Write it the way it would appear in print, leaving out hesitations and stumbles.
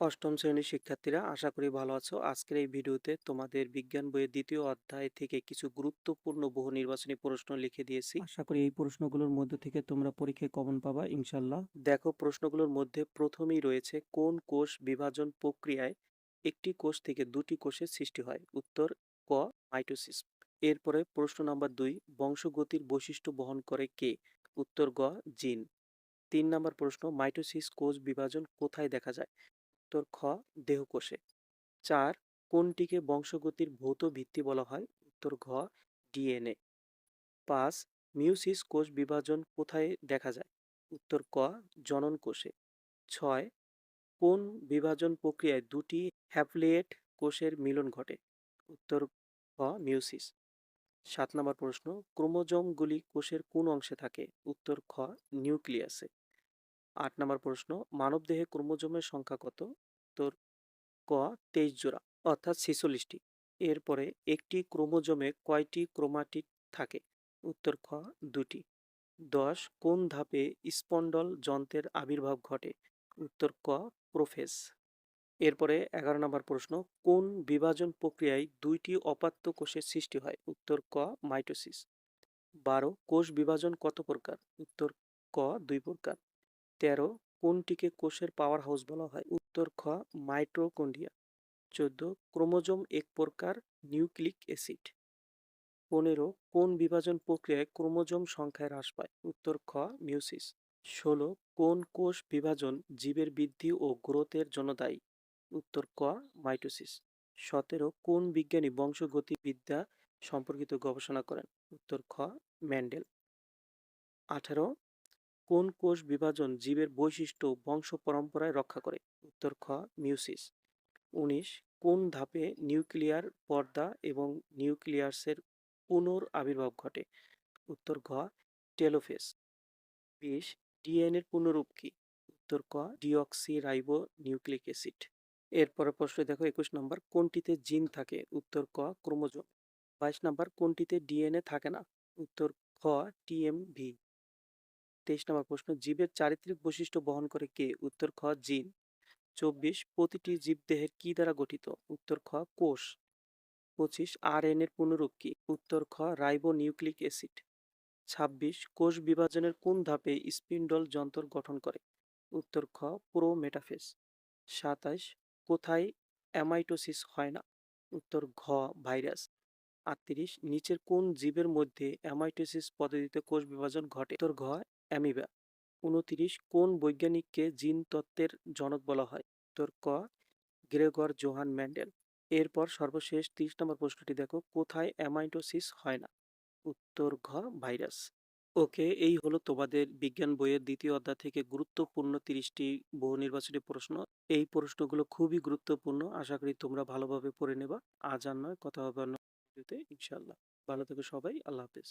অষ্টম শ্রেণীর শিক্ষার্থীরা, আশা করি ভালো আছো। আজকের এই ভিডিওতে তোমাদের বিজ্ঞান বইয়ের দ্বিতীয় অধ্যায় থেকে কিছু গুরুত্বপূর্ণ বহু নির্বাচনী প্রশ্ন লিখে দিয়েছি। আশা করি এই প্রশ্নগুলোর মধ্যে থেকে তোমরা পরীক্ষায় কমন পাবা ইনশাল্লাহ। দেখো, প্রশ্নগুলোর মধ্যে প্রথমেই রয়েছে, কোন কোষ বিভাজন প্রক্রিয়ায় একটি কোষ থেকে দুটি কোষের সৃষ্টি হয়? উত্তর ক, মাইটোসিস। এরপরে প্রশ্ন নাম্বার 2, বংশগতির বৈশিষ্ট্য বহন করে কে? উত্তর গ, জিন। 3 নম্বর প্রশ্ন, মাইটোসিস কোষ বিভাজন কোথায় দেখা যায়? উত্তর খ, দেহকোষে। 4, কোনটিকে বংশগতির ভৌত ভিত্তি বলা হয়? উত্তর ঘ, ডিএনএ। 5, মিউসিস কোষ বিভাজন কোথায় দেখা যায়? উত্তর ক, জনন কোষে। 6, কোন বিভাজন প্রক্রিয়ায় দুটি হ্যাপ্লয়েড কোষের মিলন ঘটে? উত্তর খ, মিউসিস। 7 নম্বর প্রশ্ন, ক্রোমোজোমগুলি কোষের কোন অংশে থাকে? উত্তর খ, নিউক্লিয়াসে। 8 নম্বর প্রশ্ন, মানবদেহে ক্রোমোজোমের সংখ্যা কত? উত্তর ক, 23 জোড়া, অর্থাৎ 46টি। এরপরে একটি ক্রোমোজোমে কয়টি ক্রোমাটিড থাকে? উত্তর খ, 2টি। 10, কোন ধাপে স্পন্ডল যন্ত্রের আবির্ভাব ঘটে? উত্তর ক, প্রোফেজ। এরপরে 11 নম্বর প্রশ্ন, কোন বিভাজন প্রক্রিয়ায় দুইটি অপাত্য কোষের সৃষ্টি হয়? উত্তর ক, মাইটোসিস। 12, কোষ বিভাজন কত প্রকার? উত্তর ক, 2 প্রকার। 13, কোনটিকে কোষের পাওয়ার হাউস বলা হয়? উত্তর খ, মাইটোকন্ড্রিয়া। 14, ক্রোমোজোম এক প্রকার নিউক্লিক অ্যাসিড। 15, কোন বিভাজন প্রক্রিয়ায় ক্রোমোজোম সংখ্যায় হ্রাস পায়? উত্তর খ, মিউসিস। 16, কোন কোষ বিভাজন জীবের বৃদ্ধি ও গ্রোথের জন্য দায়ী? উত্তর ক, মাইটোসিস। 17, কোন বিজ্ঞানী বংশগতিবিদ্যা সম্পর্কিত গবেষণা করেন? উত্তর খ, মেন্ডেল। 18, কোন কোষ বিভাজন জীবের বৈশিষ্ট্য ও বংশ পরম্পরায় রক্ষা করে? উত্তর খ, মিউসিস। 19, কোন ধাপে নিউক্লিয়ার পর্দা এবং নিউক্লিয়াসের পুনরাবির্ভাব ঘটে? উত্তর ঘ, টেলোফেজ। 20, ডিএনএর পূর্ণরূপ কি? উত্তর ক, ডিঅক্সি রাইবো নিউক্লিক অ্যাসিড। এরপরে প্রশ্ন দেখো, 21 নম্বর, কোনটিতে জিন থাকে? উত্তর ক, ক্রোমোজোম। 22 নম্বর, কোনটিতে ডিএনএ থাকে না? উত্তর খ, টিএমভি। 23 নম্বর প্রশ্ন, জীবের চারিত্রিক বৈশিষ্ট্য বহন করে কে? উত্তর খ, জিন। 24, প্রতিটি জীবদেহের কি দ্বারা গঠিত? উত্তর খ, কোষ। 25, আরএনএ এর পুনরূপ কি? উত্তর খ, রাইবো নিউক্লিক অ্যাসিড। 26, কোষ বিভাজনের কোন ধাপে স্পিন্ডল যন্ত্র গঠন করে? উত্তর খ, প্রোমেটাফেজ। 27, কোথায় অ্যামাইটোসিস হয় না? উত্তর ঘ, ভাইরাস। 38, নিচের কোন জীবের মধ্যে অ্যামাইটোসিস পদ্ধতিতে কোষ বিভাজন ঘটে? উত্তর ঘ, অ্যামিবা। 29, কোন বৈজ্ঞানিককে জিন তত্ত্বের জনক বলা হয়? উত্তর ক, গ্রেগর জোহান মেন্ডেল। এরপর সর্বশেষ 30 নম্বর প্রশ্নটি দেখো, কোথায় অ্যামাইটোসিস হয় না? উত্তর ঘ, ভাইরাস। ওকে, এই হলো তোমাদের বিজ্ঞান বইয়ের দ্বিতীয় অধ্যায় থেকে গুরুত্বপূর্ণ 30টি বহু নির্বাচনী প্রশ্ন। এই প্রশ্নগুলো খুবই গুরুত্বপূর্ণ, আশা করি তোমরা ভালোভাবে পড়ে নেবা। আজ আর নয়, কথা হবে অন্য ভিডিওতে ইনশাল্লাহ। ভালো থেকো সবাই, আল্লাহ হাফেজ।